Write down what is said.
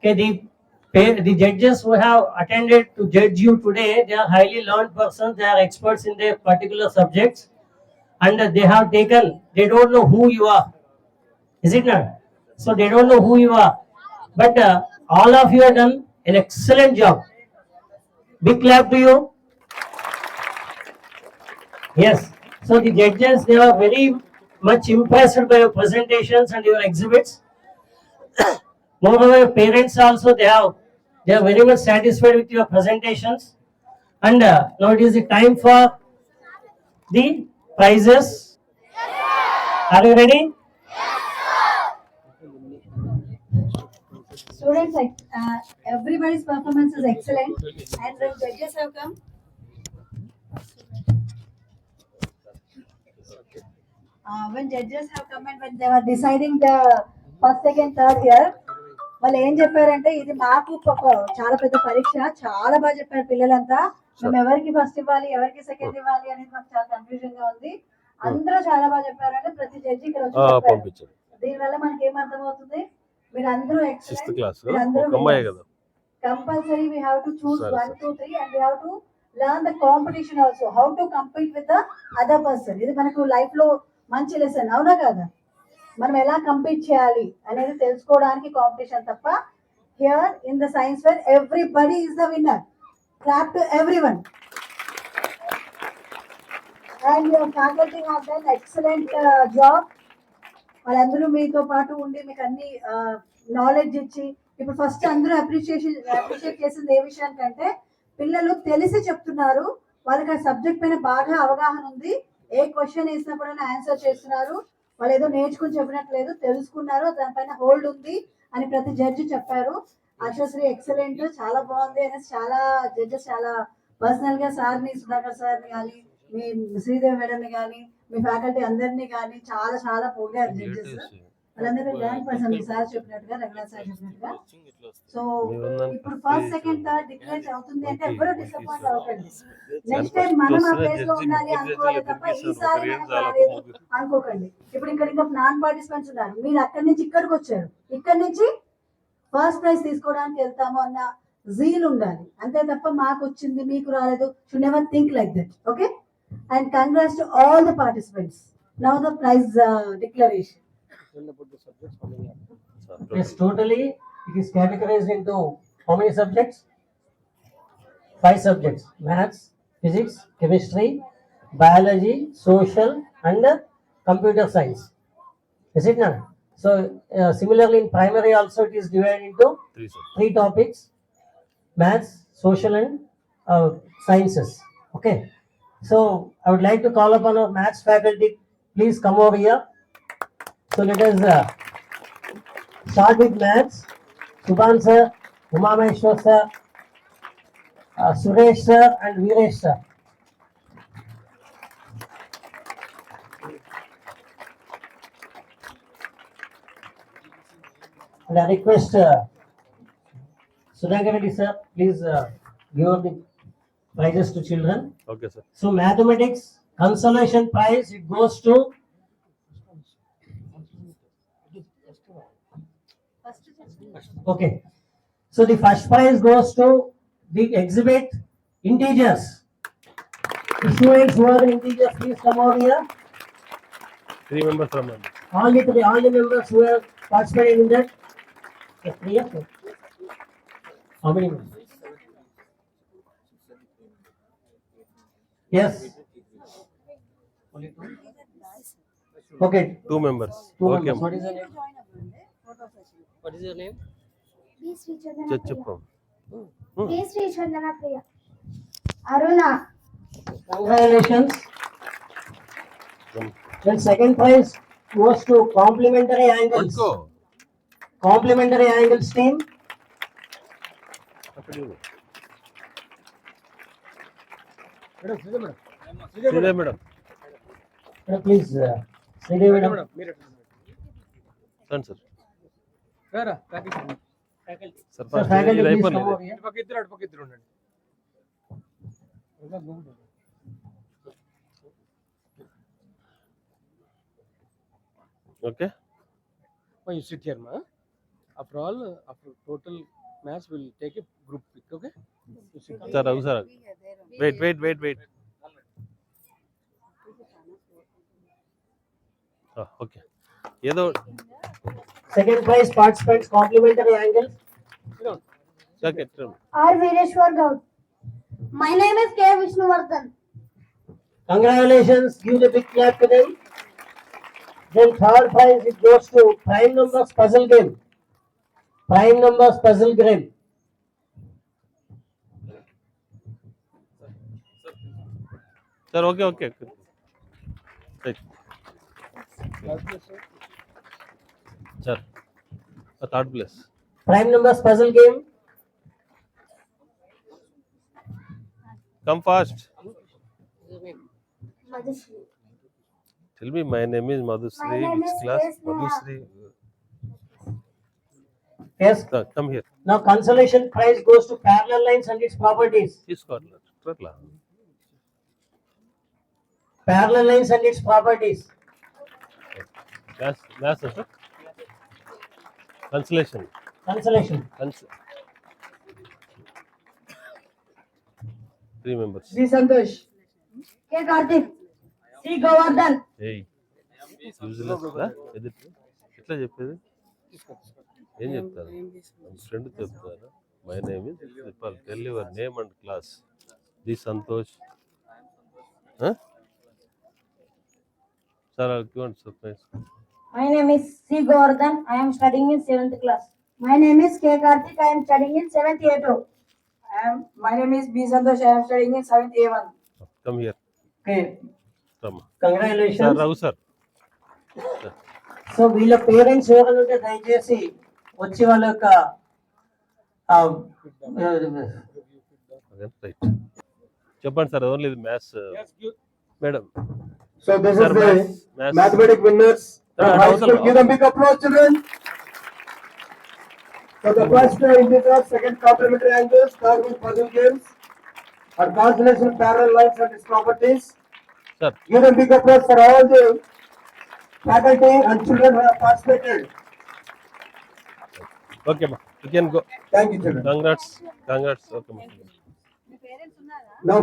Okay, the judges who have attended to judge you today, they are highly learned persons. They are experts in their particular subjects, and they have taken. They don't know who you are. Is it not? So they don't know who you are. But all of you have done an excellent job. Big clap to you. Yes. So the judges, they are very much impressed by your presentations and your exhibits. Moreover, parents also, they are very much satisfied with your presentations. And now it is the time for the prizes. Are you ready? Students, everybody's performance is excellent, and when judges have come, and when they were deciding the first, second, third year, వాళ్ళు ఏం చెప్పారంటే ఇది మాకు చాలా పెద్ద పరీక్ష, చాలా బాగా చెప్పారు పిల్లలంతా. మేము ఎవరికి ఫస్ట్ ఇవ్వాలి, ఎవరికి సెకండ్ ఇవ్వాలి అనేది మాకు చాలా కన్ఫ్యూజన్ గా ఉంది. అందరూ చాలా బాగా చెప్పారంటే ప్రతి జడ్జి ఇక్కడ వచ్చి దీనివల్ల మనకి ఏం అర్థమవుతుంది, మీరందరూ compulsory we have to choose 1, 2, 3 and we have to learn the competition also, how to compete with the other person. ఇది మనకు లైఫ్ లో మంచి లెసన్, అవునా కదా? మనం ఎలా కంపీట్ చేయాలి అనేది తెలుసుకోవడానికి కాంపిటీషన్ తప్ప. Here in the science fair everybody is the winner. Clap to everyone. And your faculty have done excellent job. వాళ్ళందరూ మీతో పాటు ఉండి మీకు అన్ని నాలెడ్జ్ ఇచ్చి, ఇప్పుడు ఫస్ట్ అందరూ అప్రిషియేట్ చేసింది ఏ విషయానికంటే పిల్లలు తెలిసి చెప్తున్నారు, వాళ్ళకి ఆ సబ్జెక్ట్ పైన బాగా అవగాహన ఉంది, ఏ క్వశ్చన్ వేసినా కూడా ఆన్సర్ చేస్తున్నారు, వాళ్ళు ఏదో నేర్చుకుని చెప్పినట్లేదు, తెలుసుకున్నారు, దానిపైన హోల్డ్ ఉంది అని ప్రతి జడ్జి చెప్పారు. అశ్వశ్రీ ఎక్సలెంట్, చాలా బాగుంది అనేసి చాలా జడ్జెస్ చాలా పర్సనల్ గా సార్ని, సుధాకర్ సార్ని కానీ, మీ శ్రీదేవి మేడంని కానీ, మీ ఫ్యాకల్టీ అందరినీ కానీ చాలా చాలా పొగిడారు జడ్జెస్. వాళ్ళందరూ ర్యాంక్ పర్సన్, సార్ చెప్పినట్టుగా, రఘునాథ్ సార్ చెప్పినట్టుగా. సో ఇప్పుడు ఫస్ట్, సెకండ్, థర్డ్ డిక్లేర్ అవుతుంది అంటే ఎవరు డిసప్పాయింట్ అవ్వకండి. నెక్స్ట్ టైం మనం ఆ ప్లేస్ లో ఉండాలి అనుకోవాలి తప్ప ఈసారి మనకు రాలేదు అనుకోకండి. ఇప్పుడు ఇక్కడ ఇంకా నాన్ పార్టిసిపెంట్స్ ఉన్నారు, మీరు అక్కడి నుంచి ఇక్కడికి వచ్చారు, ఇక్కడి నుంచి ఫస్ట్ ప్రైజ్ తీసుకోవడానికి వెళ్తాము అన్న జీల్ ఉండాలి, అంతే తప్ప మాకు వచ్చింది మీకు రాలేదు. Should never think like that. Okay, and congrats to all the participants. Now the prize declaration. Yes, totally it is categorized into how many subjects? 5 subjects: maths, physics, chemistry, biology, social and computer science. Is it not? So similarly in primary also it is divided into 3 topics: maths, social and sciences. Okay. So I would like to call upon our maths faculty. Please come over here. So let us start with maths. Subhan sir, Umameshwar sir, Suresh sir and Veeresh sir. And I request Sudhakar Reddy sir, please give up the prizes to children. Okay, sir. So mathematics consolation prize, it goes to okay. So the first prize goes to the exhibit integers. The students who are integers, please come over here. 3 members from All the members who have participated in that. The 3 of them. How many members? Yes. Okay. 2 members. 2 Okay. members. What is your name? What is your name? B. Sri Chandana Chachappa. Priya. B. Sri Chandana Priya. Aruna. Congratulations. Then second prize goes to complementary angles. Complementary angles team. Sridhar madam. Please, Sridhar madam. Done, sir. Vera, faculty. Sir, Sir, faculty, please come over here. పక్క ఉండండి. Okay. Oh, you sit here, ma. After all, after total match, we'll take a group pick. Okay. Sir Raghu sir wait okay ఏదో Second prize participants complimentary angles. Okay R. Vireshwar Gaud. My name is K. Vishnuvardhan. Congratulations, give the big clap to them. Then third prize it goes to prime numbers puzzle game. Prime numbers puzzle game. Sir okay sir third place Prime numbers puzzle game. Come fast Madhusri. Tell me my name is Madhushree My name which is class K. Sneha. Madhushree Yes. Come here Now consolation prize goes to parallel lines and its properties. తీసుకోవాలి అట్లా Parallel lines and its properties. Maths sir consolation Consolation. 3 members. Sri Santosh. K. Karthik. C. Govardhan. ఏయ్ useless ఎదుటి ఎట్లా చెప్పేది ఏం చెప్తారు friend చెప్తారు my name is చెప్పాలి tell your name and class the Santosh sir give surprise My name is C. Govardhan. I am studying in 7th class. My name is K. Karthik. I am studying in 7th A2. My name is B. Santosh. I am studying in 7th A1. Come here Okay. రమ్మ sir Congratulations. Raghu sir so వీళ్ళ parents ఎవరైనా ఉంటే దయచేసి వచ్చి వాళ్ళ యొక్క right చెప్పండి sir only maths madam So this Sir, is the maths. mathematics winners. Sir, High school. Give them big applause, children. So the first integer, second complementary angles, third one puzzle games, and constellation parallel lines and its properties. Sir Give them big applause for all the faculty and children who have participated. Okay మా you can go Thank you, children. Congrats okay మా Now.